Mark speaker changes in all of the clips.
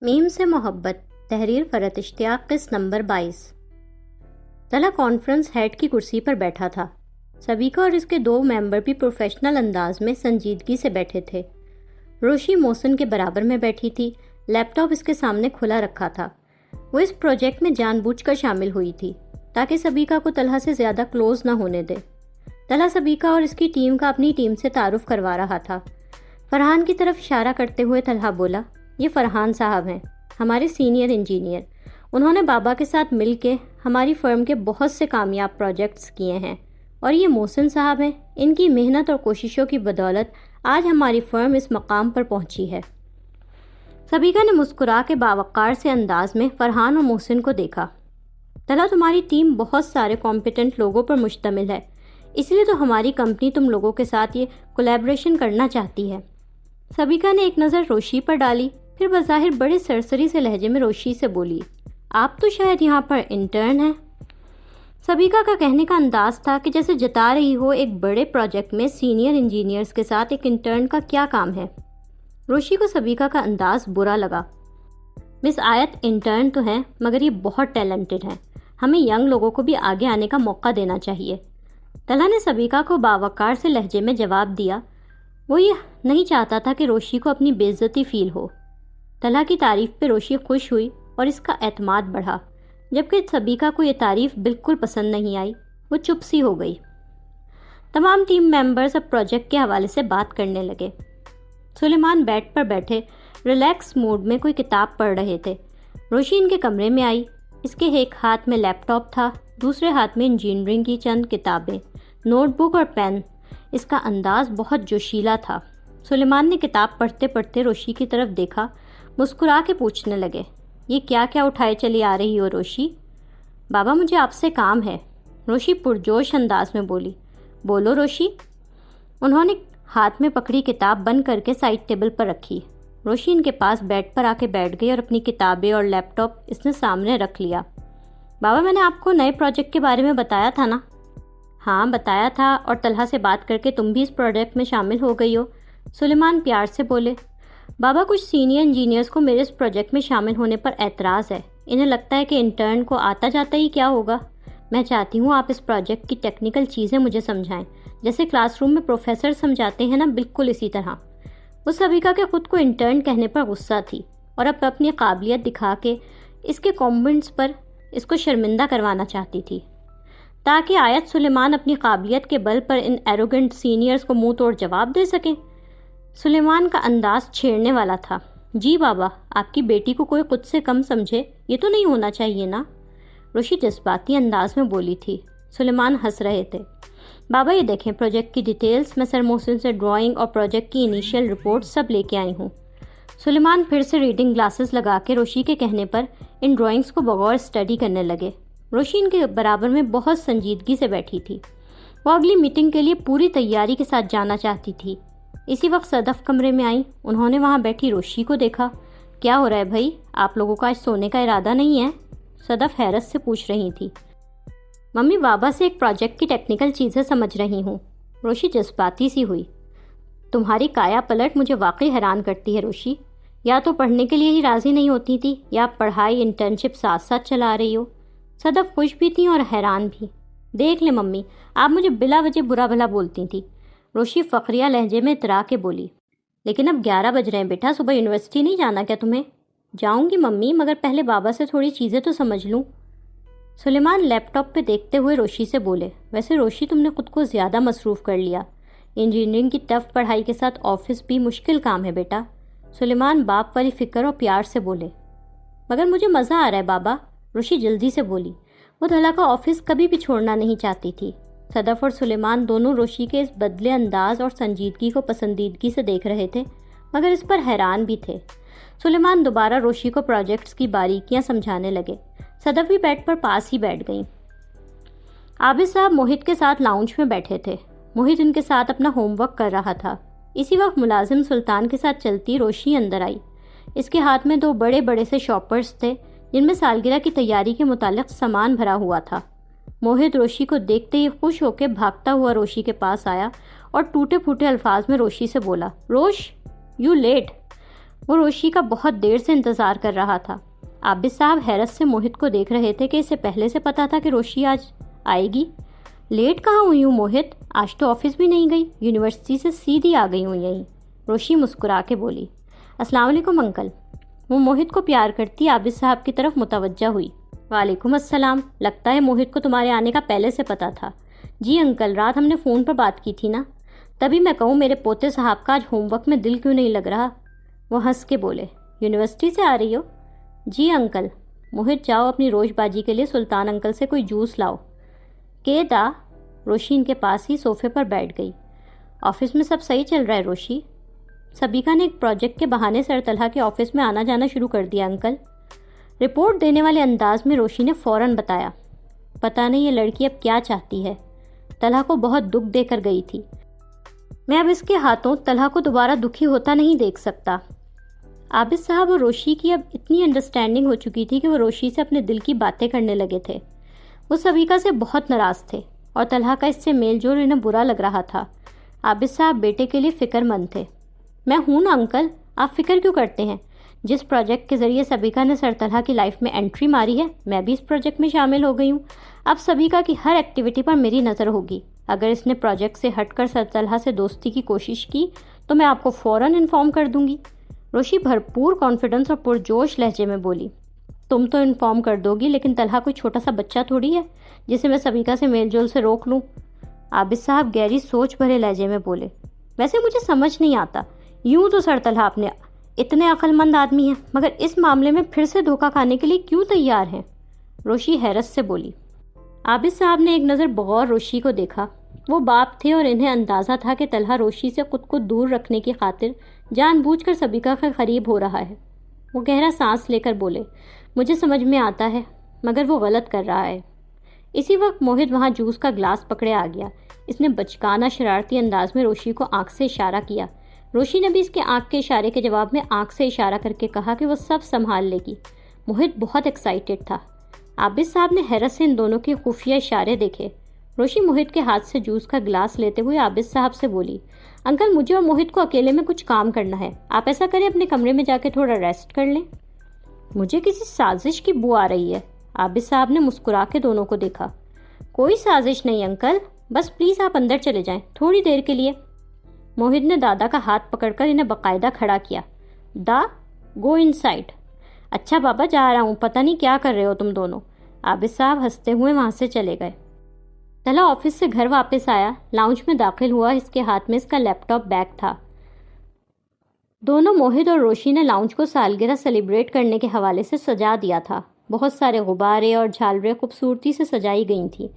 Speaker 1: میم سے محبت، تحریر فرت اشتیاق، قسط نمبر 22۔ طلحہ کانفرنس ہیڈ کی کرسی پر بیٹھا تھا۔ سبیکا اور اس کے 2 ممبر بھی پروفیشنل انداز میں سنجیدگی سے بیٹھے تھے۔ روشی محسن کے برابر میں بیٹھی تھی، لیپ ٹاپ اس کے سامنے کھلا رکھا تھا۔ وہ اس پروجیکٹ میں جان بوجھ کر شامل ہوئی تھی تاکہ سبیکا کو طلحہ سے زیادہ کلوز نہ ہونے دے۔ طلحہ سبیکا اور اس کی ٹیم کا اپنی ٹیم سے تعارف کروا رہا تھا۔ فرحان کی طرف اشارہ کرتے ہوئے طلحہ بولا، یہ فرحان صاحب ہیں، ہمارے سینئر انجینئر۔ انہوں نے بابا کے ساتھ مل کے ہماری فرم کے بہت سے کامیاب پروجیکٹس کیے ہیں، اور یہ محسن صاحب ہیں۔ ان کی محنت اور کوششوں کی بدولت آج ہماری فرم اس مقام پر پہنچی ہے۔ سبیکا نے مسکرا کے باوقار سے انداز میں فرحان اور محسن کو دیکھا۔ طلحہ، تمہاری ٹیم بہت سارے کمپیٹنٹ لوگوں پر مشتمل ہے، اس لیے تو ہماری کمپنی تم لوگوں کے ساتھ یہ کولیبریشن کرنا چاہتی ہے۔ سبیکا نے ایک نظر روشی پر ڈالی، پھر بظاہر بڑے سرسری سے لہجے میں روشی سے بولی، آپ تو شاید یہاں پر انٹرن ہیں۔ سبیکا کا کہنے کا انداز تھا کہ جیسے جتا رہی ہو ایک بڑے پروجیکٹ میں سینئر انجینئرز کے ساتھ ایک انٹرن کا کیا کام ہے۔ روشی کو سبیکا کا انداز برا لگا۔ مس آیت انٹرن تو ہیں، مگر یہ بہت ٹیلنٹڈ ہیں، ہمیں ینگ لوگوں کو بھی آگے آنے کا موقع دینا چاہیے۔ طلحہ نے سبیکا کو باوقار سے لہجے میں جواب دیا۔ وہ یہ نہیں چاہتا تھا کہ روشی کو اپنی بے عزتی فیل ہو۔ طلحہ کی تعریف پہ روشی خوش ہوئی اور اس کا اعتماد بڑھا، جبکہ سبیکا کو یہ تعریف بالکل پسند نہیں آئی۔ وہ چپ سی ہو گئی۔ تمام ٹیم ممبرز اب پروجیکٹ کے حوالے سے بات کرنے لگے۔ سلیمان بیڈ پر بیٹھے ریلیکس موڈ میں کوئی کتاب پڑھ رہے تھے۔ روشی ان کے کمرے میں آئی۔ اس کے ایک ہاتھ میں لیپ ٹاپ تھا، دوسرے ہاتھ میں انجینئرنگ کی چند کتابیں، نوٹ بک اور پین۔ اس کا انداز بہت جوشیلا تھا۔ سلیمان نے کتاب پڑھتے پڑھتے روشی کی طرف دیکھا، مسکرا کے پوچھنے لگے، یہ کیا کیا اٹھائے چلی آ رہی ہو روشی؟ بابا، مجھے آپ سے کام ہے، روشی پرجوش انداز میں بولی۔ بولو روشی۔ انہوں نے ہاتھ میں پکڑی کتاب بند کر کے سائڈ ٹیبل پر رکھی۔ روشی ان کے پاس بیڈ پر آ کے بیٹھ گئی اور اپنی کتابیں اور لیپ ٹاپ اس نے سامنے رکھ لیا۔ بابا، میں نے آپ کو نئے پروجیکٹ کے بارے میں بتایا تھا نا؟ ہاں بتایا تھا، اور طلحہ سے بات کر کے تم بھی اس پروجیکٹ میں شامل ہو گئی ہو۔ سلیمان پیار سے بولے۔ بابا، کچھ سینئر انجینئرز کو میرے اس پروجیکٹ میں شامل ہونے پر اعتراض ہے۔ انہیں لگتا ہے کہ انٹرن کو آتا جاتا ہی کیا ہوگا۔ میں چاہتی ہوں آپ اس پروجیکٹ کی ٹیکنیکل چیزیں مجھے سمجھائیں، جیسے کلاس روم میں پروفیسر سمجھاتے ہیں نا، بالکل اسی طرح۔ وہ سبیکا کے خود کو انٹرن کہنے پر غصہ تھی اور اب اپنی قابلیت دکھا کے اس کے کامنٹس پر اس کو شرمندہ کروانا چاہتی تھی، تاکہ آیت سلیمان اپنی قابلیت کے بل پر ان ایروگنٹ سینئرز کو منہ توڑ جواب دے سکیں۔ سلیمان کا انداز چھیڑنے والا تھا۔ جی بابا، آپ کی بیٹی کو کوئی خود سے کم سمجھے، یہ تو نہیں ہونا چاہیے نا؟ روشی جذباتی انداز میں بولی تھی۔ سلیمان ہنس رہے تھے۔ بابا، یہ دیکھیں پروجیکٹ کی ڈیٹیلز، میں سر محسن سے ڈرائنگ اور پروجیکٹ کی انیشیل رپورٹ سب لے کے آئی ہوں۔ سلیمان پھر سے ریڈنگ گلاسز لگا کے روشی کے کہنے پر ان ڈرائنگز کو بغور اسٹڈی کرنے لگے۔ روشی ان کے برابر میں بہت سنجیدگی سے بیٹھی تھی۔ وہ اگلی میٹنگ کے لیے پوری تیاری کے ساتھ جانا چاہتی تھی۔ اسی وقت صدف کمرے میں آئی۔ انہوں نے وہاں بیٹھی روشی کو دیکھا۔ کیا ہو رہا ہے بھائی، آپ لوگوں کا آج سونے کا ارادہ نہیں ہے؟ صدف حیرت سے پوچھ رہی تھی۔ ممی، بابا سے ایک پروجیکٹ کی ٹیکنیکل چیزیں سمجھ رہی ہوں۔ روشی جذباتی سی ہوئی۔ تمہاری کایا پلٹ مجھے واقعی حیران کرتی ہے روشی، یا تو پڑھنے کے لیے ہی راضی نہیں ہوتی تھی، یا پڑھائی انٹرنشپ ساتھ ساتھ چلا رہی ہو۔ صدف خوش بھی تھی اور حیران بھی۔ دیکھ لیں ممی، آپ مجھے بلا وجہ برا بھلا بولتی تھی، روشی فقریہ لہجے میں اترا کے بولی۔ لیکن اب 11 بج رہے ہیں بیٹا، صبح یونیورسٹی نہیں جانا کیا تمہیں؟ جاؤں گی ممی، مگر پہلے بابا سے تھوڑی چیزیں تو سمجھ لوں۔ سلیمان لیپ ٹاپ پہ دیکھتے ہوئے روشی سے بولے، ویسے روشی تم نے خود کو زیادہ مصروف کر لیا، انجینئرنگ کی ٹف پڑھائی کے ساتھ آفس بھی مشکل کام ہے بیٹا۔ سلیمان باپ والی فکر اور پیار سے بولے۔ مگر مجھے مزہ آ رہا ہے بابا، روشی جلدی سے بولی۔ وہ طلحہ کا آفس کبھی بھی چھوڑنا نہیں چاہتی تھی۔ صدف اور سلیمان دونوں روشی کے اس بدلے انداز اور سنجیدگی کو پسندیدگی سے دیکھ رہے تھے، مگر اس پر حیران بھی تھے۔ سلیمان دوبارہ روشی کو پروجیکٹس کی باریکیاں سمجھانے لگے۔ صدف بھی بیڈ پر پاس ہی بیٹھ گئیں۔ عابد صاحب موہت کے ساتھ لاؤنج میں بیٹھے تھے۔ موہت ان کے ساتھ اپنا ہوم ورک کر رہا تھا۔ اسی وقت ملازم سلطان کے ساتھ چلتی روشی اندر آئی۔ اس کے ہاتھ میں 2 بڑے بڑے سے شاپرز تھے، جن میں سالگرہ کی تیاری کے متعلق سامان بھرا ہوا تھا۔ موہت روشی کو دیکھتے ہی خوش ہو کے بھاگتا ہوا روشی کے پاس آیا اور ٹوٹے پھوٹے الفاظ میں روشی سے بولا، روش یو لیٹ۔ وہ روشی کا بہت دیر سے انتظار کر رہا تھا۔ عابد صاحب حیرت سے موہت کو دیکھ رہے تھے کہ اسے پہلے سے پتا تھا کہ روشی آج آئے گی۔ لیٹ کہاں ہوئی ہوں موہت، آج تو آفس بھی نہیں گئی، یونیورسٹی سے سیدھی آ گئی ہوں یہیں۔ روشی مسکرا کے بولی، السلام علیکم انکل۔ وہ موہت کو پیار کرتی عابد صاحب کی طرف متوجہ ہوئی۔ وعلیکم السلام، لگتا ہے موہت کو تمہارے آنے کا پہلے سے پتا تھا۔ جی انکل، رات ہم نے فون پر بات کی تھی نا، تبھی میں کہوں میرے پوتے صاحب کا آج ہوم ورک میں دل کیوں نہیں لگ رہا۔ وہ ہنس کے بولے، یونیورسٹی سے آ رہی ہو؟ جی انکل۔ موہت، جاؤ اپنی روش باجی کے لیے سلطان انکل سے کوئی جوس لاؤ۔ کہ دا روشی ان کے پاس ہی صوفے پر بیٹھ گئی۔ آفس میں سب صحیح چل رہا ہے روشی؟ سبیکا نے ایک پروجیکٹ کے بہانے سر طلحہ کے آفس میں آنا جانا شروع کر دیا انکل۔ رپورٹ دینے والے انداز میں روشی نے فوراً بتایا، پتہ نہیں یہ لڑکی اب کیا چاہتی ہے، طلحہ کو بہت دکھ دے کر گئی تھی، میں اب اس کے ہاتھوں طلحہ کو دوبارہ دکھی ہوتا نہیں دیکھ سکتا۔ عابد صاحب اور روشی کی اب اتنی انڈرسٹینڈنگ ہو چکی تھی کہ وہ روشی سے اپنے دل کی باتیں کرنے لگے تھے۔ وہ سبیکا سے بہت ناراض تھے اور طلحہ کا اس سے میل جول انہیں برا لگ رہا تھا۔ عابد صاحب بیٹے کے لیے فکر مند تھے۔ میں ہوں نا انکل، آپ فکر کیوں کرتے ہیں؟ جس پروجیکٹ کے ذریعے سبیکا نے سر طلحہ کی لائف میں انٹری ماری ہے، میں بھی اس پروجیکٹ میں شامل ہو گئی ہوں۔ اب سبیکا کی ہر ایکٹیویٹی پر میری نظر ہوگی۔ اگر اس نے پروجیکٹ سے ہٹ کر سر طلحہ سے دوستی کی کوشش کی تو میں آپ کو فوراً انفارم کر دوں گی۔ روشی بھرپور کانفیڈنس اور پرجوش لہجے میں بولی، تم تو انفارم کر دو گی، لیکن طلحہ کوئی چھوٹا سا بچہ تھوڑی ہے جسے میں سبیکا سے میل جول سے روک لوں۔ عابد صاحب گہری سوچ بھرے لہجے میں بولے، ویسے مجھے سمجھ نہیں آتا، یوں تو سر طلحہ اپنے اتنے عقل مند آدمی ہیں، مگر اس معاملے میں پھر سے دھوکہ کھانے کے لیے کیوں تیار ہیں؟ روشی حیرت سے بولی۔ عابد صاحب نے ایک نظر بغور روشی کو دیکھا۔ وہ باپ تھے اور انہیں اندازہ تھا کہ طلحہ روشی سے خود کو دور رکھنے کی خاطر جان بوجھ کر سبیکا کے قریب ہو رہا ہے۔ وہ گہرا سانس لے کر بولے، مجھے سمجھ میں آتا ہے، مگر وہ غلط کر رہا ہے۔ اسی وقت موہت وہاں جوس کا گلاس پکڑے آ گیا۔ اس نے بچکانہ شرارتی انداز میں روشی کو آنکھ سے اشارہ کیا۔ روشی نے بھی اس کے آنکھ کے اشارے کے جواب میں آنکھ سے اشارہ کر کے کہا کہ وہ سب سنبھال لے گی۔ موہت بہت ایکسائٹڈ تھا۔ عابد صاحب نے حیرت سے ان دونوں کے خفیہ اشارے دیکھے۔ روشی موہت کے ہاتھ سے جوس کا گلاس لیتے ہوئے عابد صاحب سے بولی، انکل مجھے اور موہت کو اکیلے میں کچھ کام کرنا ہے، آپ ایسا کریں اپنے کمرے میں جا کے تھوڑا ریسٹ کر لیں۔ مجھے کسی سازش کی بو آ رہی ہے۔ عابد صاحب نے مسکرا کے دونوں کو دیکھا۔ کوئی سازش نہیں انکل، بس پلیز آپ اندر چلے جائیں تھوڑی دیر کے لیے۔ موہت نے دادا کا ہاتھ پکڑ کر انہیں باقاعدہ کھڑا کیا۔ دا گو ان سائڈ۔ اچھا بابا جا رہا ہوں، پتہ نہیں کیا کر رہے ہو تم دونوں۔ عابد صاحب ہنستے ہوئے وہاں سے چلے گئے۔ طلحہ آفس سے گھر واپس آیا، لاؤنج میں داخل ہوا، اس کے ہاتھ میں اس کا لیپ ٹاپ بیگ تھا۔ دونوں موہت اور روشی نے لاؤنج کو سالگرہ سیلیبریٹ کرنے کے حوالے سے سجا دیا تھا۔ بہت سارے غبارے اور جھالریں خوبصورتی سے سجائی گئی تھیں۔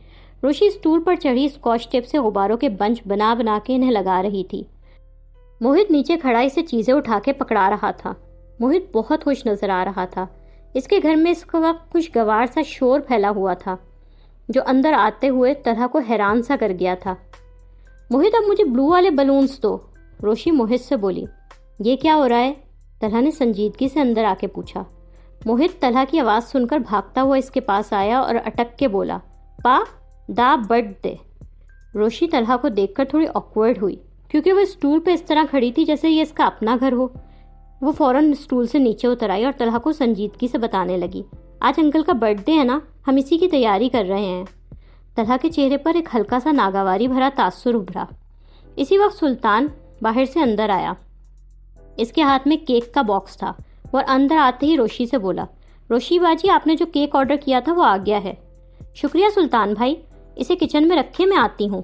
Speaker 1: روشی اسٹول پر چڑھی اسکاچ ٹیپ سے غباروں کے بنچ بنا بنا کے انہیں لگا رہی تھی۔ موہت نیچے کھڑا اسے چیزیں اٹھا کے پکڑا رہا تھا۔ موہت بہت خوش نظر آ رہا تھا۔ اس کے گھر میں اس وقت خوشگوار سا شور پھیلا ہوا تھا جو اندر آتے ہوئے طلحہ کو حیران سا کر گیا تھا۔ موہت اب مجھے بلو والے بلونز دو، روشی موہت سے بولی۔ یہ کیا ہو رہا ہے؟ طلحہ نے سنجیدگی سے اندر آ کے پوچھا۔ موہت طلحہ کی آواز سن کر بھاگتا ہوا اس کے پاس آیا اور اٹک کے بولا، پا دا برتھ ڈے۔ روشی طلحہ کو دیکھ کر تھوڑی آکورڈ ہوئی کیونکہ وہ اسٹول پہ اس طرح کھڑی تھی جیسے یہ اس کا اپنا گھر ہو۔ وہ فوراً اسٹول سے نیچے اتر آئی اور طلحہ کو سنجیدگی سے بتانے لگی، آج انکل کا برتھ ڈے ہے نا، ہم اسی کی تیاری کر رہے ہیں۔ طلحہ کے چہرے پر ایک ہلکا سا ناگواری بھرا تاثر ابھرا۔ اسی وقت سلطان باہر سے اندر آیا۔ اس کے ہاتھ میں کیک کا باکس تھا اور اندر آتے ہی روشی سے بولا، روشی باجی آپ نے جو کیک آرڈر کیا تھا وہ آ گیا ہے۔ شکریہ سلطان بھائی، اسے کچن میں رکھے، میں آتی ہوں۔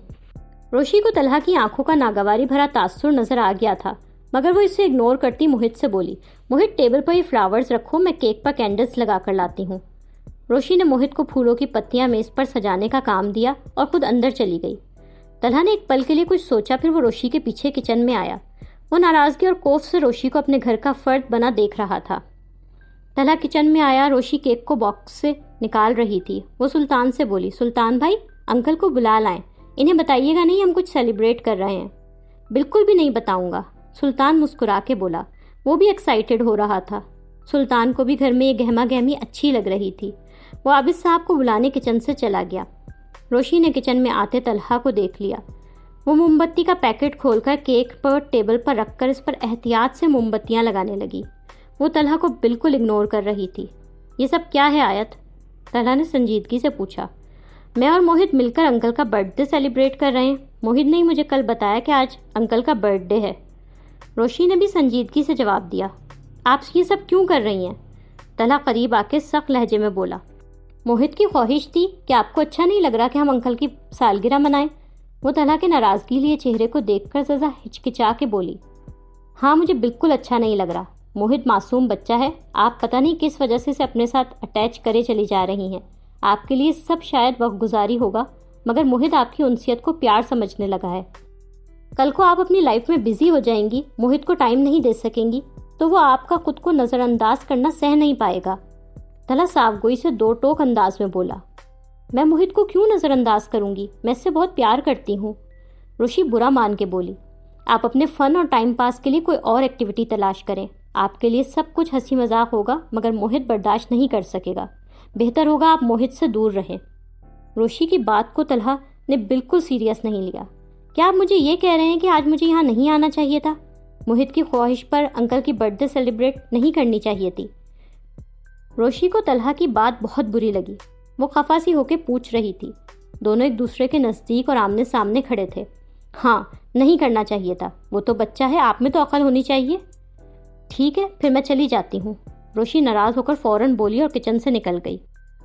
Speaker 1: روشی کو طلحہ کی آنکھوں کا ناگواری بھرا تاثر نظر آ گیا تھا، مگر وہ اسے اگنور کرتی موہت سے بولی، موہت ٹیبل پر یہ فلاورز رکھو، میں کیک پر کینڈلز لگا کر لاتی ہوں۔ روشی نے موہت کو پھولوں کی پتیاں میز پر سجانے کا کام دیا اور خود اندر چلی گئی۔ طلحہ نے ایک پل کے لیے کچھ سوچا، پھر وہ روشی کے پیچھے کچن میں آیا۔ وہ ناراضگی اور خوف سے روشی کو اپنے گھر کا فرد بنا دیکھ رہا تھا۔ طلحہ کچن میں آیا، روشی کیک کو باکس سے نکال رہی تھی۔ وہ سلطان سے بولی، سلطان بھائی انکل کو بلا لائیں، انہیں بتائیے گا نہیں ہم کچھ سیلیبریٹ کر رہے ہیں۔ بالکل بھی نہیں بتاؤں گا، سلطان مسکرا کے بولا۔ وہ بھی ایکسائٹڈ ہو رہا تھا۔ سلطان کو بھی گھر میں یہ گہما گہمی اچھی لگ رہی تھی۔ وہ عابد صاحب کو بلانے کچن سے چلا گیا۔ روشی نے کچن میں آتے طلحہ کو دیکھ لیا۔ وہ موم بتی کا پیکٹ کھول کر کیک پر ٹیبل پر رکھ کر اس پر احتیاط سے موم بتیاں لگانے لگی۔ وہ طلحہ کو بالکل اگنور کر رہی تھی۔ یہ سب کیا ہے آیت؟ طلحہ نے سنجیدگی سے پوچھا۔ میں اور موہت مل کر انکل کا برتھ ڈے سیلیبریٹ کر رہے ہیں۔ موہت نے مجھے کل بتایا کہ آج انکل کا برتھ ڈے ہے۔ روشی نے بھی سنجیدگی سے جواب دیا۔ آپ یہ سب کیوں کر رہی ہیں؟ طلحہ قریب آ کے سخت لہجے میں بولا۔ موہت کی خواہش تھی کہ آپ کو اچھا نہیں لگ رہا کہ ہم انکل کی سالگرہ منائیں؟ وہ طلحہ کے ناراضگی لیے چہرے کو دیکھ کر ذرا ہچکچا کے بولی۔ ہاں مجھے بالکل اچھا نہیں لگ رہا۔ موہت معصوم بچہ ہے، آپ پتہ نہیں کس وجہ سے اسے اپنے ساتھ اٹیچ کرے چلی جا رہی ہیں۔ آپ کے لیے سب شاید وقت گزاری ہوگا، مگر موہت آپ کی انسیت کو پیار سمجھنے لگا ہے۔ کل کو آپ اپنی لائف میں بزی ہو جائیں گی، موہت کو ٹائم نہیں دے سکیں گی، تو وہ آپ کا خود کو نظر انداز کرنا سہ نہیں پائے گا۔ طلحہ صاف گوئی سے دو ٹوک انداز میں بولا۔ میں موہت کو کیوں نظر انداز کروں گی؟ میں اس سے بہت پیار کرتی ہوں۔ روشی برا مان کے بولی۔ آپ اپنے فن اور ٹائم پاس کے لیے کوئی اور ایکٹیویٹی تلاش کریں۔ آپ کے لیے سب کچھ ہنسی مذاق ہوگا، مگر موہت برداشت نہیں کر سکے گا۔ بہتر ہوگا آپ موہت سے دور رہیں۔ روشی کی بات کو طلحہ نے بالکل سیریس نہیں لیا۔ کیا آپ مجھے یہ کہہ رہے ہیں کہ آج مجھے یہاں نہیں آنا چاہیے تھا؟ موہت کی خواہش پر انکل کی برتھ ڈے سیلیبریٹ نہیں کرنی چاہیے تھی؟ روشی کو طلحہ کی بات بہت بری لگی۔ وہ خفا سی ہو کے پوچھ رہی تھی۔ دونوں ایک دوسرے کے نزدیک اور آمنے سامنے کھڑے تھے۔ ہاں نہیں کرنا چاہیے تھا، وہ تو بچہ ہے، آپ میں تو عقل ہونی چاہیے۔ ٹھیک ہے پھر میں چلی جاتی ہوں، روشی ناراض ہو کر فوراً بولی اور کچن سے نکل گئی۔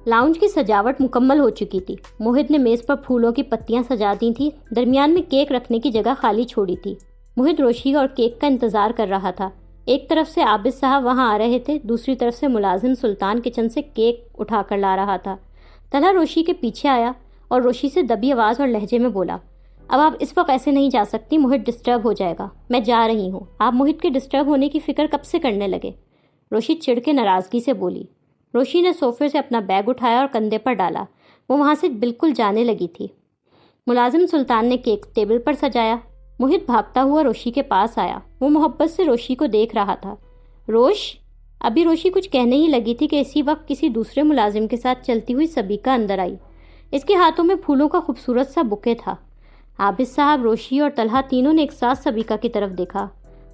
Speaker 1: لاؤنج کی سجاوٹ مکمل ہو چکی تھی۔ موہت نے میز پر پھولوں کی پتیاں سجا دی تھیں، درمیان میں کیک رکھنے کی جگہ خالی چھوڑی تھی۔ موہت روشی اور کیک کا انتظار کر رہا تھا۔ ایک طرف سے عابد صاحب وہاں آ رہے تھے، دوسری طرف سے ملازم سلطان کچن سے کیک اٹھا کر لا رہا تھا۔ طلحہ روشی کے پیچھے آیا اور روشی سے دبی آواز اور لہجے میں بولا، اب آپ اس وقت ایسے نہیں جا سکتی، موہت ڈسٹرب ہو جائے گا۔ میں جا رہی ہوں، آپ موہت کے ڈسٹرب ہونے کی فکر کب سے کرنے لگے؟ روشی چڑ کے ناراضگی سے بولی۔ روشی نے صوفے سے اپنا بیگ اٹھایا اور کندھے پر ڈالا۔ وہ وہاں سے بالکل جانے لگی تھی۔ ملازم سلطان نے کیک ٹیبل پر سجایا۔ موہت بھاگتا ہوا روشی کے پاس آیا۔ وہ محبت سے روشی کو دیکھ رہا تھا۔ ابھی روشی کچھ کہنے ہی لگی تھی کہ اسی وقت کسی دوسرے ملازم کے ساتھ چلتی ہوئی سبیکہ اندر آئی۔ اس کے ہاتھوں میں پھولوں کا خوبصورت سا بکے تھا۔ عابد صاحب، روشی اور طلحہ تینوں نے ایک ساتھ سبیکہ کی طرف دیکھا۔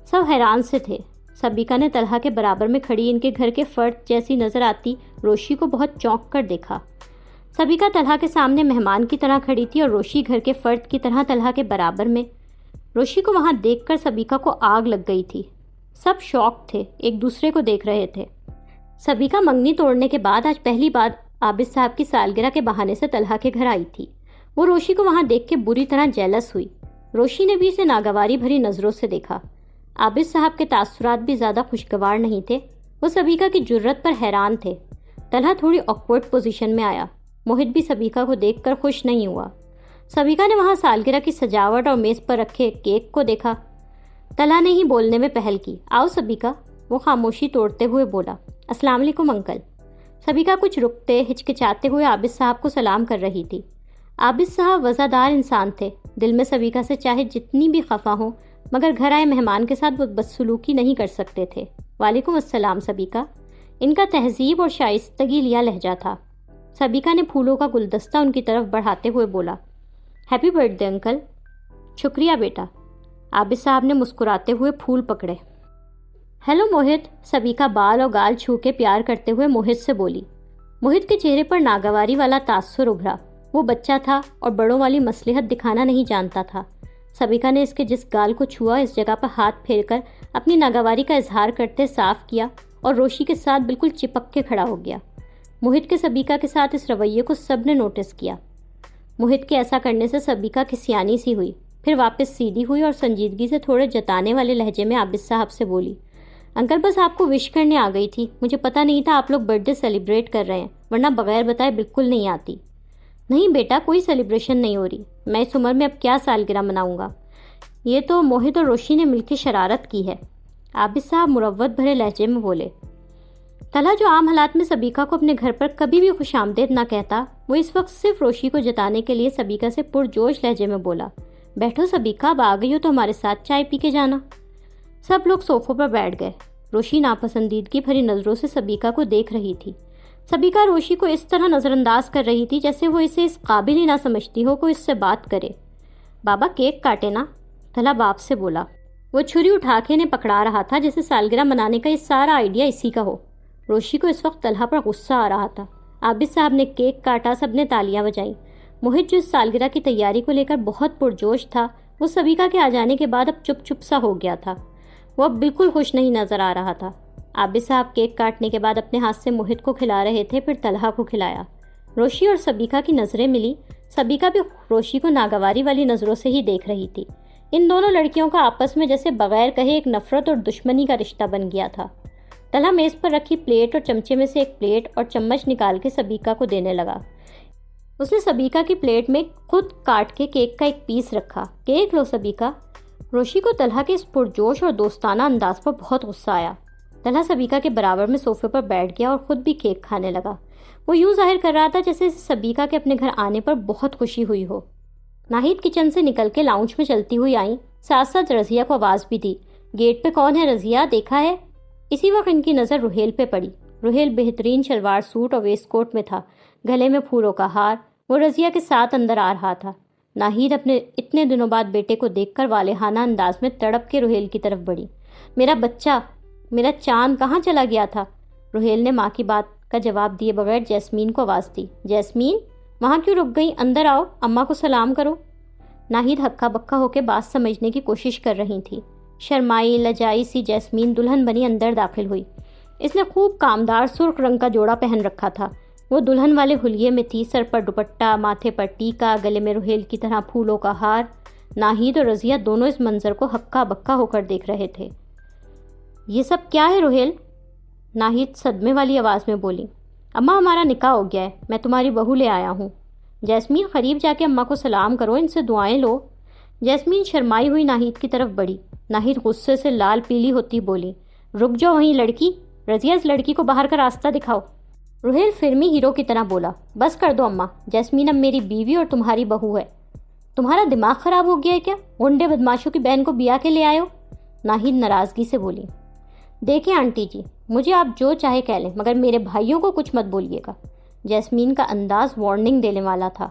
Speaker 1: سب حیران سے تھے۔ سبیکہ نے طلحہ کے برابر میں کھڑی ان کے گھر کے فرد جیسی نظر آتی روشی کو بہت چونک کر دیکھا۔ سبیکہ طلحہ کے سامنے مہمان کی طرح کھڑی تھی اور روشی گھر کے فرد کی طرح طلحہ کے برابر میں۔ روشی کو وہاں دیکھ کر سبیکہ کو آگ لگ گئی تھی۔ سب شوق تھے، ایک دوسرے کو دیکھ رہے تھے۔ سبیکہ منگنی توڑنے کے بعد آج پہلی بار عابد صاحب کی سالگرہ کے بہانے سے طلحہ کے گھر آئی تھی۔ وہ روشی کو وہاں دیکھ کے بری طرح جیلس ہوئی۔ روشی نے بھی اسے ناگواری بھری نظروں سے دیکھا۔ عابد صاحب کے تاثرات بھی زیادہ خوشگوار نہیں تھے۔ وہ سبیکہ کی جرت پر حیران تھے۔ طلحہ تھوڑی آکورڈ پوزیشن میں آیا۔ موہت بھی سبیکہ کو دیکھ کر خوش نہیں ہوا۔ سبیکہ نے وہاں سالگرہ کی سجاوٹ اور میز پر رکھے کیک کو دیکھا۔ طلحہ نے ہی بولنے میں پہل کی۔ آؤ سبیکہ، وہ خاموشی توڑتے ہوئے بولا۔ السلام علیکم انکل۔ سبیکہ کچھ رکتے ہچکچاتے ہوئے عابد صاحب کو سلام کر رہی تھی۔ عابد صاحب وزادار انسان تھے۔ دل میں سبیکہ سے چاہے جتنی بھی خفا ہوں، مگر گھر آئے مہمان کے ساتھ وہ بدسلوکی نہیں کر سکتے تھے۔ وعلیکم السلام سبیکہ۔ ان کا تہذیب اور شائستگی لیا لہجہ تھا۔ سبیکہ نے پھولوں کا گلدستہ ان کی طرف بڑھاتے ہوئے بولا، ہیپی برتھ ڈے انکل۔ شکریہ بیٹا۔ عابد صاحب نے مسکراتے ہوئے پھول پکڑے۔ ہیلو موہت، سبیکہ بال اور گال چھو کے پیار کرتے ہوئے موہت سے بولی۔ موہت کے چہرے پر ناگواری والا تاثر ابھرا۔ وہ بچہ تھا اور بڑوں والی مصلحت دکھانا نہیں جانتا تھا۔ سبیکہ نے اس کے جس گال کو چھوا اس جگہ پر ہاتھ پھیر کر اپنی ناگواری کا اظہار کرتے صاف کیا اور روشی کے ساتھ بالکل چپک کے کھڑا ہو گیا۔ موہت کے سبیکہ کے ساتھ اس رویے کو سب نے نوٹس کیا۔ موہت کے ایسا کرنے سے سبیکہ کھسیانی سی ہوئی، پھر واپس سیدھی ہوئی اور سنجیدگی سے تھوڑے جتانے والے لہجے میں عابد صاحب سے بولی، انکل بس آپ کو وش کرنے آ گئی تھی، مجھے پتہ نہیں تھا آپ لوگ برتھ ڈے سیلیبریٹ کر رہے ہیں، ورنہ بغیر بتائے بالکل نہیں آتی۔ نہیں بیٹا، کوئی سیلیبریشن نہیں ہو رہی، میں اس عمر میں اب کیا سالگرہ مناؤں گا، یہ تو موہت اور روشی نے مل کے شرارت کی ہے، عابد صاحب مروت بھرے لہجے میں بولے۔ طلحہ جو عام حالات میں سبیکہ کو اپنے گھر پر کبھی بھی خوش آمدید نہ کہتا، وہ اس وقت صرف روشی کو جتانے کے لیے سبیکہ سے پرجوش لہجے میں بولا، بیٹھو سبیکہ، اب آ گئی ہو تو ہمارے ساتھ چائے پی کے جانا۔ سب لوگ صوفوں پر بیٹھ گئے۔ روشی ناپسندیدگی بھری نظروں سے سبیکہ کو دیکھ رہی تھی۔ سبیکہ روشی کو اس طرح نظر انداز کر رہی تھی جیسے وہ اسے اس قابل ہی نہ سمجھتی ہو کہ اس سے بات کرے۔ بابا کیک کاٹے نا، طلحہ باپ سے بولا۔ وہ چھری اٹھا کے انہیں پکڑا رہا تھا جیسے سالگرہ منانے کا یہ سارا آئیڈیا اسی کا ہو۔ روشی کو اس وقت طلحہ پر غصہ آ رہا تھا۔ عابد صاحب نے کیک کاٹا، سب نے تالیاں بجائیں۔ موہت جو اس سالگرہ کی تیاری کو لے کر بہت پرجوش تھا، وہ سبیکا کے آ جانے کے بعد اب چپ چپ سا ہو گیا تھا۔ وہ اب بالکل خوش نہیں نظر آ رہا تھا۔ عابد صاحب کیک کاٹنے کے بعد اپنے ہاتھ سے موہت کو کھلا رہے تھے، پھر طلحہ کو کھلایا۔ روشی اور سبیکا کی نظریں ملی۔ سبیکا بھی روشی کو ناگواری والی نظروں سے ہی دیکھ رہی تھی۔ ان دونوں لڑکیوں کا آپس میں جیسے بغیر کہے ایک نفرت اور دشمنی کا رشتہ بن گیا تھا۔ طلحہ میز پر رکھی پلیٹ اور چمچے میں سے ایک پلیٹ اور چمچ نکال کے سبیکا کو دینے لگا۔ اس نے سبیکا کی پلیٹ میں خود کاٹ کے کیک کا ایک پیس رکھا۔ کیک لو سبیکا۔ روشی کو طلحہ کے اس پرجوش اور دوستانہ انداز پر بہت غصہ آیا۔ طلحہ سبیکا کے برابر میں صوفے پر بیٹھ گیا اور خود بھی کیک کھانے لگا۔ وہ یوں ظاہر کر رہا تھا جیسے سبیکا کے اپنے گھر آنے پر بہت خوشی ہوئی ہو۔ ناہید کچن سے نکل کے لاؤنج میں چلتی ہوئی آئیں، ساتھ ساتھ رضیہ کو آواز بھی دی، گیٹ پہ کون ہے رضیہ، دیکھا ہے؟ اسی وقت ان کی نظر روہیل پہ پڑی۔ روہیل بہترین شلوار سوٹ اور ویسٹ کوٹ میں تھا، گلے میں پھولوں کا ہار۔ وہ رضیہ کے ساتھ اندر آ رہا تھا۔ ناہید اپنے اتنے دنوں بعد بیٹے کو دیکھ کر والہانہ انداز میں تڑپ کے روہیل کی طرف بڑھی۔ میرا بچہ، میرا چاند کہاں چلا گیا تھا؟ روہیل نے ماں کی بات کا جواب دیے بغیر جیسمین کو آواز دی، جیسمین وہاں کیوں رک گئی؟ اندر آؤ، اماں کو سلام کرو۔ ناہید ہکا بکا ہو کے بات سمجھنے کی کوشش کر رہی تھی۔ شرمائی لجائی سی جیسمین دلہن بنی اندر داخل ہوئی۔ اس نے خوب کامدار سرخ رنگ کا جوڑا پہن رکھا تھا۔ وہ دلہن والے حلیے میں تھی، سر پر دوپٹہ، ماتھے پر ٹیکا، گلے میں روہیل کی طرح پھولوں کا ہار۔ ناہید اور رضیہ دونوں اس منظر کو ہکا بکا ہو کر دیکھ رہے تھے۔ یہ سب کیا ہے روہیل؟ ناہید صدمے والی آواز میں بولی۔ اماں ہمارا نکاح ہو گیا ہے، میں تمہاری بہو لے آیا ہوں۔ جیسمین قریب جا کے اماں کو سلام کرو، ان سے دعائیں لو۔ جیسمین شرمائی ہوئی ناہید کی طرف بڑھی۔ ناہید غصے سے لال پیلی ہوتی بولی، رک جاؤ وہیں لڑکی، رضیہ اس لڑکی کو باہر کا راستہ دکھاؤ۔ روہیل فلمی ہیرو کی طرح بولا، بس کر دو اماں، جیسمین اب میری بیوی اور تمہاری بہو ہے۔ تمہارا دماغ خراب ہو گیا ہے کیا؟ غنڈے بدماشوں کی بہن کو بیاہ کے لے آئے ہو؟ ناہید ناراضگی سے بولی۔ دیکھیں آنٹی جی، مجھے آپ جو چاہے کہہ لیں مگر میرے بھائیوں کو کچھ مت بولیے گا۔ جیسمین کا انداز وارننگ دینے والا تھا۔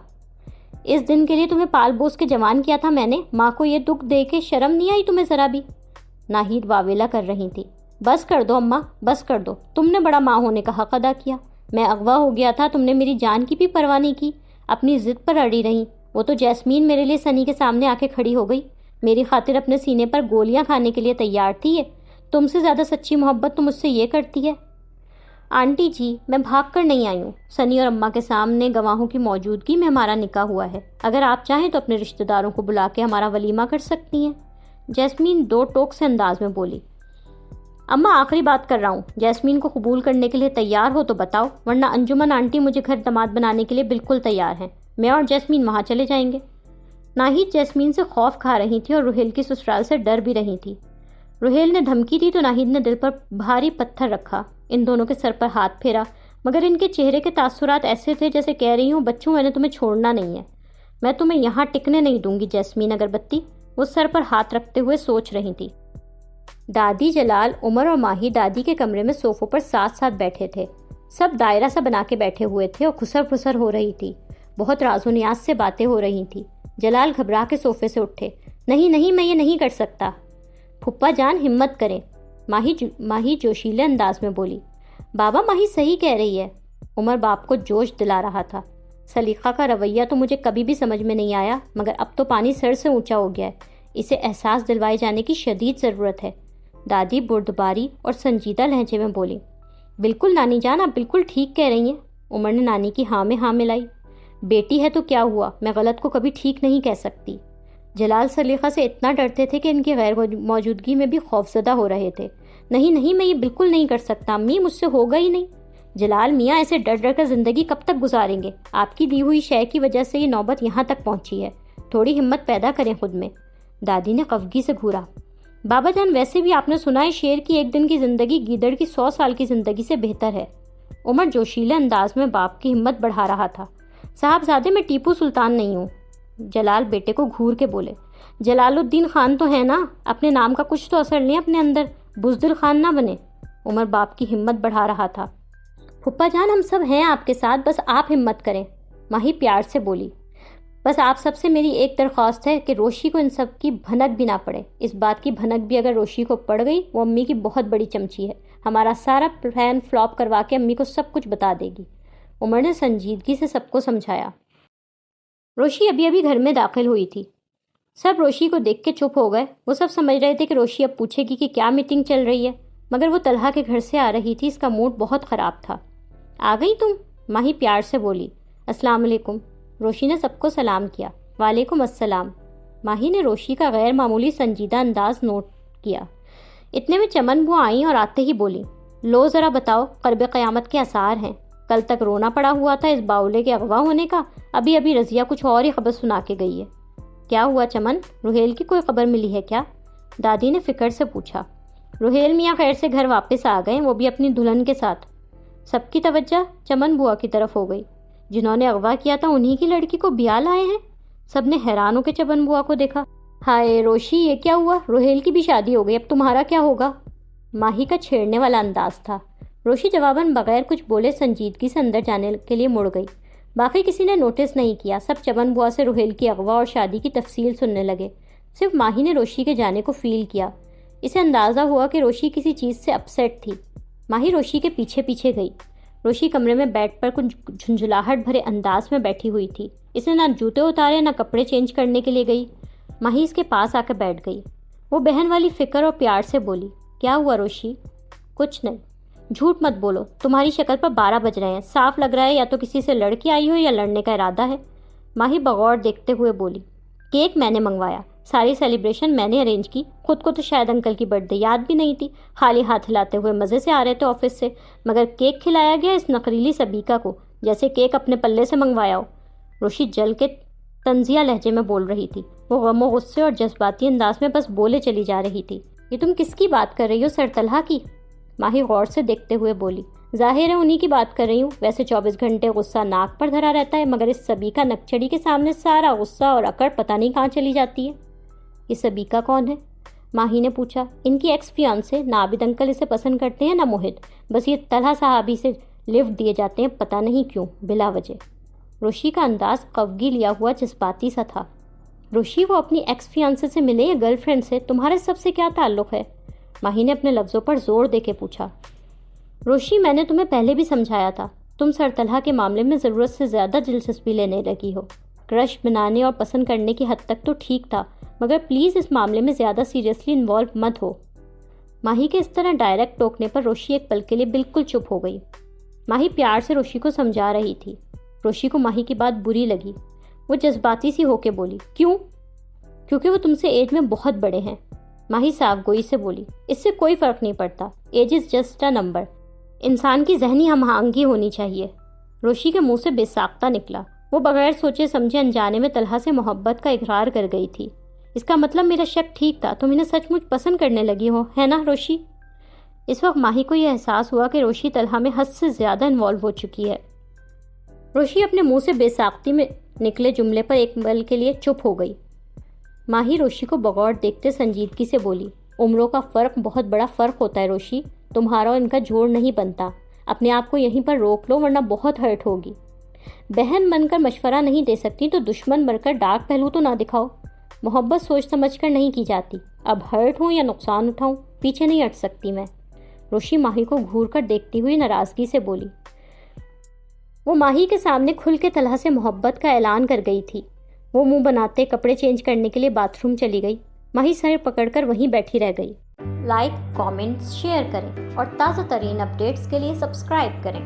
Speaker 1: اس دن کے لیے تمہیں پال بوس کے جوان کیا تھا میں نے، ماں کو یہ دکھ دے کے شرم نہیں آئی تمہیں ذرا بھی؟ ناہید واویلا کر رہی تھی۔ بس کر دو اماں، بس کر دو، تم نے بڑا ماں ہونے کا حق ادا کیا۔ میں اغوا ہو گیا تھا، تم نے میری جان کی بھی پرواہ نہیں کی، اپنی ضد پر اڑی رہی۔ وہ تو جیسمین میرے لیے سنی کے سامنے آ کے کھڑی ہو گئی، میری خاطر اپنے سینے پر گولیاں کھانے کے لیے تیار تھی۔ یہ تم سے زیادہ سچی محبت تو مجھ سے یہ کرتی ہے۔ آنٹی جی، میں بھاگ کر نہیں آئی ہوں، سنی اور اماں کے سامنے گواہوں کی موجودگی میں ہمارا نکاح ہوا ہے۔ اگر آپ چاہیں تو اپنے رشتہ داروں کو بلا کے ہمارا ولیمہ کر سکتی ہیں۔ جیسمین دو ٹوک سے انداز میں بولی۔ اماں آخری بات کر رہا ہوں، جیسمین کو قبول کرنے کے لیے تیار ہو تو بتاؤ، ورنہ انجمن آنٹی مجھے گھر داماد بنانے کے لیے بالکل تیار ہیں، میں اور جیسمین وہاں چلے جائیں گے۔ ناہید جیسمین سے خوف کھا رہی تھی اور روہیل کی سسرال سے ڈر بھی رہی تھی۔ روہیل نے دھمکی دی تو ناہید نے دل پر بھاری پتھر رکھا، ان دونوں کے سر پر ہاتھ پھیرا، مگر ان کے چہرے کے تاثرات ایسے تھے جیسے کہہ رہی ہوں، بچوں میں نے تمہیں چھوڑنا نہیں ہے، میں تمہیں یہاں ٹکنے نہیں دوں گی جیسمین اگربتی۔ وہ سر پر ہاتھ رکھتے ہوئے سوچ رہی تھی۔ دادی، جلال، عمر اور ماہی دادی کے کمرے میں صوفوں پر ساتھ ساتھ بیٹھے تھے۔ سب دائرہ سا بنا کے بیٹھے ہوئے تھے اور کھسر پھسر ہو رہی تھی، بہت راز و نیاز سے باتیں ہو رہی تھی۔ جلال گھبرا کے صوفے سے اٹھے، نہیں نہیں، میں یہ نہیں کر سکتا۔ پھپھا جان ہمت کریں، ماہی جوشیلے انداز میں بولی۔ بابا ماہی صحیح کہہ رہی ہے، عمر باپ کو جوش دلا رہا تھا۔ سلیقہ کا رویہ تو مجھے کبھی بھی سمجھ میں نہیں آیا، مگر اب تو پانی سر سے اونچا ہو گیا ہے، اسے احساس دلوائے جانے کی شدید ضرورت ہے۔ دادی بردباری اور سنجیدہ لہجے میں بولی۔ بالکل نانی جان، آپ بالکل ٹھیک کہہ رہی ہیں۔ عمر نے نانی کی ہاں میں ہاں ملائی۔ بیٹی ہے تو کیا ہوا، میں غلط کو کبھی ٹھیک نہیں کہہ سکتی۔ جلال سلیقہ سے اتنا ڈرتے تھے کہ ان کی غیر موجودگی میں بھی خوفزدہ ہو رہے تھے۔ نہیں نہیں، میں یہ بالکل نہیں کر سکتا امی، مجھ سے ہوگا ہی نہیں۔ جلال میاں ایسے ڈر ڈر کر زندگی کب تک گزاریں گے؟ آپ کی دی ہوئی شے کی وجہ سے یہ نوبت یہاں تک پہنچی ہے، تھوڑی ہمت پیدا کریں خود میں۔ دادی نے خفگی سے گھورا۔ بابا جان، ویسے بھی آپ نے سنا ہے شیر کی ایک دن کی زندگی گیدڑ کی 100 سال کی زندگی سے بہتر ہے۔ عمر جوشیلے انداز میں باپ کی ہمت بڑھا رہا تھا۔ صاحبزادے، میں ٹیپو سلطان نہیں ہوں۔ جلال بیٹے کو گھور کے بولے۔ جلال الدین خان تو ہے نا، اپنے نام کا کچھ تو اثر لیں اپنے اندر، بزدل خان نہ بنے۔ عمر باپ کی ہمت بڑھا رہا تھا۔ پھپھا جان، ہم سب ہیں آپ کے ساتھ، بس آپ ہمت کریں، ماہی پیار سے بولی۔ بس آپ سب سے میری ایک درخواست ہے کہ روشی کو ان سب کی بھنک بھی نہ پڑے. اس بات کی بھنک بھی اگر روشی کو پڑ گئی وہ امی کی بہت بڑی چمچی ہے. ہمارا سارا پلان فلاپ کروا کے امی کو سب کچھ بتا دے گی. عمر نے سنجیدگی سے سب کو سمجھایا. روشی ابھی ابھی گھر میں داخل ہوئی تھی. سب روشی کو دیکھ کے چپ ہو گئے. وہ سب سمجھ رہے تھے کہ روشی اب پوچھے گی کہ کیا میٹنگ چل رہی ہے، مگر وہ طلحہ کے گھر سے آ رہی تھی. اس کا موڈ بہت خراب تھا. آ گئی تم؟ ماہی پیار سے بولی. السلام علیکم. روشی نے سب کو سلام کیا. وعلیکم السلام. ماہی نے روشی کا غیر معمولی سنجیدہ انداز نوٹ کیا. اتنے میں چمن بوا آئیں اور آتے ہی بولی، لو ذرا بتاؤ، قرب قیامت کے آثار ہیں. کل تک رونا پڑا ہوا تھا اس باولے کے اغوا ہونے کا، ابھی ابھی رضیہ کچھ اور ہی خبر سنا کے گئی ہے. کیا ہوا چمن؟ روہیل کی کوئی خبر ملی ہے کیا؟ دادی نے فکر سے پوچھا. روہیل میاں خیر سے گھر واپس آ گئے، وہ بھی اپنی دلہن کے ساتھ. سب کی توجہ چمن بوا کی طرف ہو گئی. جنہوں نے اغوا کیا تھا انہی کی لڑکی کو بیاہ لائے ہیں؟ سب نے حیران ہو کے چمن بوا کو دیکھا. ہائے روشی، یہ کیا ہوا؟ روہیل کی بھی شادی ہو گئی، اب تمہارا کیا ہوگا؟ ماہی کا چھیڑنے والا انداز تھا. روشی جواباً بغیر کچھ بولے سنجیدگی سے اندر جانے کے لیے مڑ گئی. باقی کسی نے نوٹس نہیں کیا. سب چمن بوا سے روہیل کی اغوا اور شادی کی تفصیل سننے لگے. صرف ماہی نے روشی کے جانے کو فیل کیا. اسے اندازہ ہوا کہ روشی کسی چیز سے اپسیٹ تھی. ماہی روشی کے پیچھے پیچھے گئی. روشی کمرے میں بیڈ پر کچھ جھنجھلاہٹ بھرے انداز میں بیٹھی ہوئی تھی. اسے نہ جوتے اتارے نہ کپڑے چینج کرنے کے لیے گئی. ماہی اس کے پاس آ کے بیٹھ گئی. وہ بہن والی فکر اور پیار سے بولی، کیا ہوا روشی؟ کچھ نہیں. جھوٹ مت بولو، تمہاری شکل پر 12 بج رہے ہیں. صاف لگ رہا ہے یا تو کسی سے لڑ کے آئی ہو یا لڑنے کا ارادہ ہے. ماہی بغور دیکھتے ہوئے بولی، کیک میں نے منگوایا، ساری سیلیبریشن میں نے ارینج کی. خود کو تو شاید انکل کی برتھ ڈے یاد بھی نہیں تھی. خالی ہاتھ ہلاتے ہوئے مزے سے آ رہے تھے آفس سے، مگر کیک کھلایا گیا اس نقریلی سبیکا کو جیسے کیک اپنے پلے سے منگوایا ہو. روشی جل کے طنزیہ لہجے میں بول رہی تھی. وہ غم و غصے اور جذباتی انداز میں بس بولے چلی جا رہی تھی. یہ تم کس کی بات کر رہی ہو سر طلحہ کی؟ ماہی غور سے دیکھتے ہوئے بولی. ظاہر ہے انہی کی بات کر رہی ہوں. ویسے 24 گھنٹے غصہ ناک پر دھرا رہتا ہے، مگر اس سبیکا نکچڑی کے سامنے سارا غصہ اور اکڑ پتہ نہیں کہاں چلی جاتی ہے. یہ سبیکا کون ہے؟ ماہی نے پوچھا. ان کی ایکس فیانسے. نہ عابد انکل اسے پسند کرتے ہیں نہ موہد. بس یہ طلحہ صاحبی سے لفٹ دیے جاتے ہیں، پتہ نہیں کیوں، بلا وجہ. روشی کا انداز قوگی لیا ہوا جذباتی سا تھا. روشی، وہ اپنی ایکس فیانسے سے ملے یا گرل فرینڈ سے؟ تمہارے سب سے کیا تعلق ہے؟ ماہی نے اپنے لفظوں پر زور دے کے پوچھا. روشی، میں نے تمہیں پہلے بھی سمجھایا تھا، تم سر طلحہ کے معاملے میں ضرورت سے زیادہ دلچسپی لینے لگی ہو. کرش بنانے اور پسند کرنے کی حد تک تو ٹھیک تھا، مگر پلیز اس معاملے میں زیادہ سیریسلی انوالو مت ہو. ماہی کے اس طرح ڈائریکٹ ٹوکنے پر روشی ایک پل کے لیے بالکل چپ ہو گئی. ماہی پیار سے روشی کو سمجھا رہی تھی. روشی کو ماہی کی بات بری لگی. وہ جذباتی سی ہو کے بولی، کیوں؟ کیونکہ وہ تم سے ایج میں بہت بڑے ہیں. ماہی صاف گوئی سے بولی، اس سے کوئی فرق نہیں پڑتا. Age is just a number. انسان کی ذہنی ہم آہنگی ہونی چاہیے. روشی کے منہ سے بے ساختہ نکلا. وہ بغیر سوچے سمجھے انجانے میں طلحہ سے محبت کا اقرار کر گئی تھی. اس کا مطلب میرا شک ٹھیک تھا، تم انہیں سچ مچ پسند کرنے لگی ہو، ہے نا روشی؟ اس وقت ماہی کو یہ احساس ہوا کہ روشی طلحہ میں حد سے زیادہ انوالو ہو چکی ہے. روشی اپنے منہ سے بے ساختی میں نکلے جملے پر ایک پل کے لیے چپ ہو گئی. ماہی روشی کو بغور دیکھتے سنجیدگی سے بولی، عمروں کا فرق بہت بڑا فرق ہوتا ہے روشی. تمہارا اور ان کا جوڑ نہیں بنتا. اپنے آپ کو یہیں پر روک لو ورنہ بہت ہرٹ ہوگی. بہن بن کر مشورہ نہیں دے سکتی تو دشمن بن کر ڈارک پہلو تو نہ دکھاؤ. محبت سوچ سمجھ کر نہیں کی جاتی. اب ہرٹ ہوں یا نقصان اٹھاؤں، پیچھے نہیں ہٹ سکتی میں. روشی ماہی کو گھور کر دیکھتی ہوئی ناراضگی سے بولی. وہ ماہی کے سامنے کھل کے طلحہ سے محبت کا اعلان کر گئی تھی. وہ منہ بناتے کپڑے چینج کرنے کے لیے باتھ روم چلی گئی. ماہی سر پکڑ کر وہیں بیٹھی رہ گئی. لائک، کامنٹس، شیئر کریں اور تازہ ترین اپڈیٹس کے لیے سبسکرائب کریں.